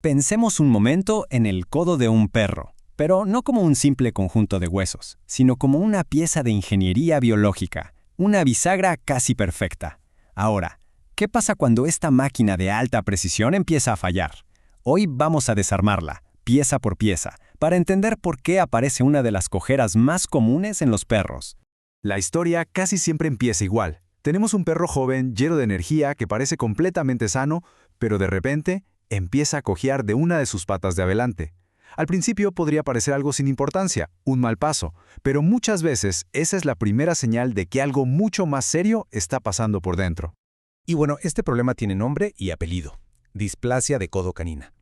Pensemos un momento en el codo de un perro, pero no como un simple conjunto de huesos, sino como una pieza de ingeniería biológica, una bisagra casi perfecta. Ahora, ¿qué pasa cuando esta máquina de alta precisión empieza a fallar? Hoy vamos a desarmarla, pieza por pieza, para entender por qué aparece una de las cojeras más comunes en los perros. La historia casi siempre empieza igual. Tenemos un perro joven lleno de energía que parece completamente sano, pero de repente empieza a cojear de una de sus patas de adelante. Al principio podría parecer algo sin importancia, un mal paso, pero muchas veces esa es la primera señal de que algo mucho más serio está pasando por dentro. Y bueno, este problema tiene nombre y apellido: displasia de codo canina.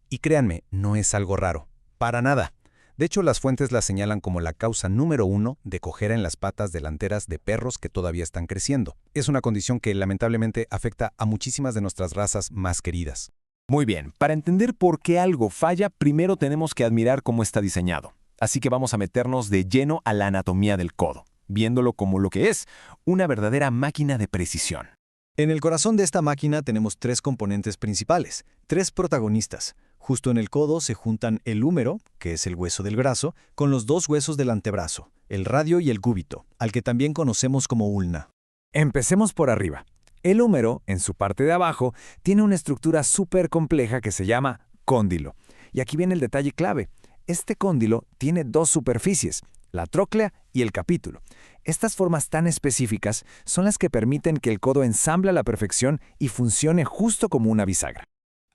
Y créanme, no es algo raro, para nada. De hecho, las fuentes la señalan como la causa número 1 de cojera en las patas delanteras de perros que todavía están creciendo. Es una condición que lamentablemente afecta a muchísimas de nuestras razas más queridas. Muy bien, para entender por qué algo falla, primero tenemos que admirar cómo está diseñado. Así que vamos a meternos de lleno a la anatomía del codo, viéndolo como lo que es, una verdadera máquina de precisión. En el corazón de esta máquina tenemos 3 componentes principales, 3 protagonistas. Justo en el codo se juntan el húmero, que es el hueso del brazo, con los 2 huesos del antebrazo, el radio y el cúbito, al que también conocemos como ulna. Empecemos por arriba. El húmero, en su parte de abajo, tiene una estructura súper compleja que se llama cóndilo. Y aquí viene el detalle clave. Este cóndilo tiene 2 superficies, la tróclea y el capítulo. Estas formas tan específicas son las que permiten que el codo ensamble a la perfección y funcione justo como una bisagra.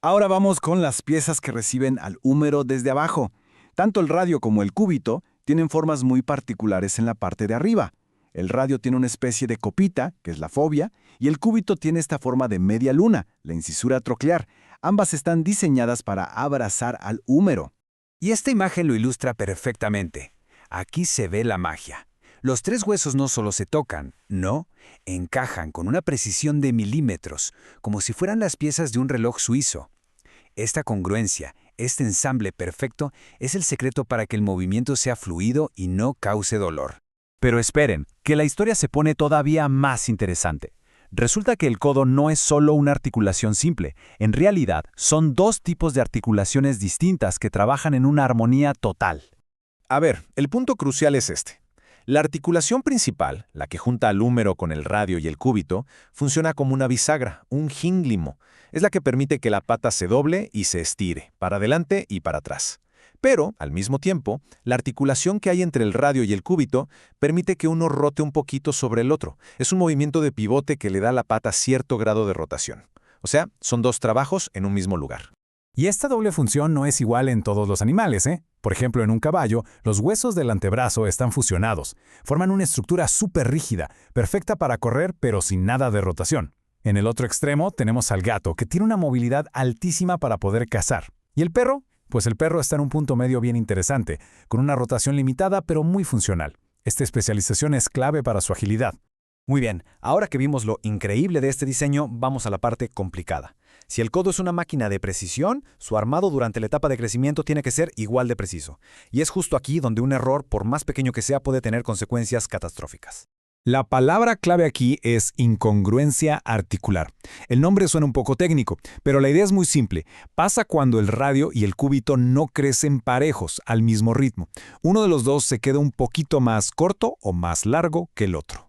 Ahora vamos con las piezas que reciben al húmero desde abajo. Tanto el radio como el cúbito tienen formas muy particulares en la parte de arriba. El radio tiene una especie de copita, que es la fobia, y el cúbito tiene esta forma de media luna, la incisura troclear. Ambas están diseñadas para abrazar al húmero. Y esta imagen lo ilustra perfectamente. Aquí se ve la magia. Los 3 huesos no solo se tocan, no, encajan con una precisión de milímetros, como si fueran las piezas de un reloj suizo. Esta congruencia, este ensamble perfecto, es el secreto para que el movimiento sea fluido y no cause dolor. Pero esperen, que la historia se pone todavía más interesante. Resulta que el codo no es solo una articulación simple. En realidad, son 2 tipos de articulaciones distintas que trabajan en una armonía total. A ver, el punto crucial es este. La articulación principal, la que junta al húmero con el radio y el cúbito, funciona como una bisagra, un gínglimo. Es la que permite que la pata se doble y se estire, para adelante y para atrás. Pero, al mismo tiempo, la articulación que hay entre el radio y el cúbito permite que uno rote un poquito sobre el otro. Es un movimiento de pivote que le da a la pata cierto grado de rotación. O sea, son 2 trabajos en un mismo lugar. Y esta doble función no es igual en todos los animales, ¿eh? Por ejemplo, en un caballo, los huesos del antebrazo están fusionados. Forman una estructura súper rígida, perfecta para correr, pero sin nada de rotación. En el otro extremo tenemos al gato, que tiene una movilidad altísima para poder cazar. ¿Y el perro? Pues el perro está en un punto medio bien interesante, con una rotación limitada pero muy funcional. Esta especialización es clave para su agilidad. Muy bien, ahora que vimos lo increíble de este diseño, vamos a la parte complicada. Si el codo es una máquina de precisión, su armado durante la etapa de crecimiento tiene que ser igual de preciso. Y es justo aquí donde un error, por más pequeño que sea, puede tener consecuencias catastróficas. La palabra clave aquí es incongruencia articular. El nombre suena un poco técnico, pero la idea es muy simple. Pasa cuando el radio y el cúbito no crecen parejos, al mismo ritmo. Uno de los 2 se queda un poquito más corto o más largo que el otro.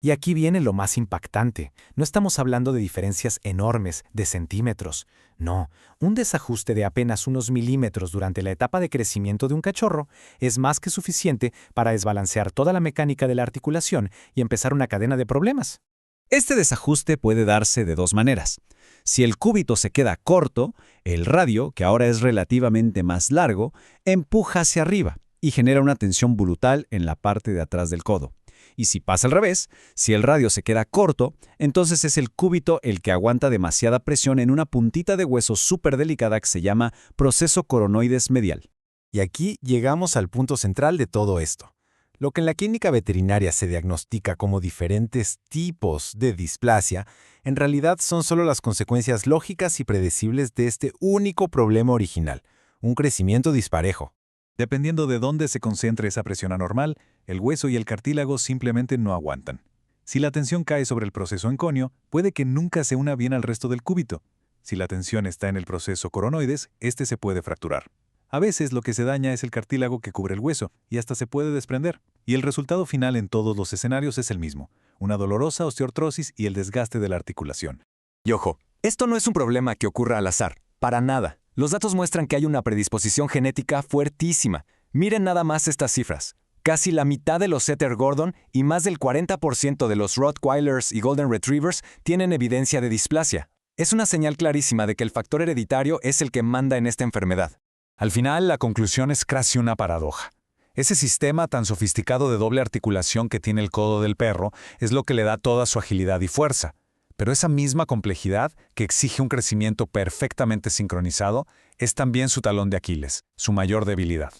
Y aquí viene lo más impactante. No estamos hablando de diferencias enormes, de centímetros. No, un desajuste de apenas unos milímetros durante la etapa de crecimiento de un cachorro es más que suficiente para desbalancear toda la mecánica de la articulación y empezar una cadena de problemas. Este desajuste puede darse de 2 maneras. Si el cúbito se queda corto, el radio, que ahora es relativamente más largo, empuja hacia arriba y genera una tensión brutal en la parte de atrás del codo. Y si pasa al revés, si el radio se queda corto, entonces es el cúbito el que aguanta demasiada presión en una puntita de hueso súper delicada que se llama proceso coronoides medial. Y aquí llegamos al punto central de todo esto. Lo que en la clínica veterinaria se diagnostica como diferentes tipos de displasia, en realidad son solo las consecuencias lógicas y predecibles de este único problema original, un crecimiento disparejo. Dependiendo de dónde se concentre esa presión anormal, el hueso y el cartílago simplemente no aguantan. Si la tensión cae sobre el proceso enconio, puede que nunca se una bien al resto del cúbito. Si la tensión está en el proceso coronoides, este se puede fracturar. A veces lo que se daña es el cartílago que cubre el hueso y hasta se puede desprender. Y el resultado final en todos los escenarios es el mismo, una dolorosa osteoartrosis y el desgaste de la articulación. Y ojo, esto no es un problema que ocurra al azar, para nada. Los datos muestran que hay una predisposición genética fuertísima. Miren nada más estas cifras. Casi la mitad de los Setter Gordon y más del 40% de los Rottweilers y Golden Retrievers tienen evidencia de displasia. Es una señal clarísima de que el factor hereditario es el que manda en esta enfermedad. Al final, la conclusión es casi una paradoja. Ese sistema tan sofisticado de doble articulación que tiene el codo del perro es lo que le da toda su agilidad y fuerza. Pero esa misma complejidad, que exige un crecimiento perfectamente sincronizado, es también su talón de Aquiles, su mayor debilidad.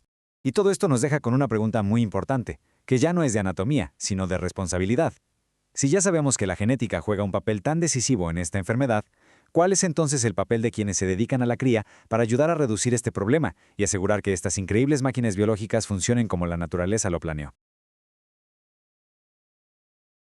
Y todo esto nos deja con una pregunta muy importante, que ya no es de anatomía, sino de responsabilidad. Si ya sabemos que la genética juega un papel tan decisivo en esta enfermedad, ¿cuál es entonces el papel de quienes se dedican a la cría para ayudar a reducir este problema y asegurar que estas increíbles máquinas biológicas funcionen como la naturaleza lo planeó?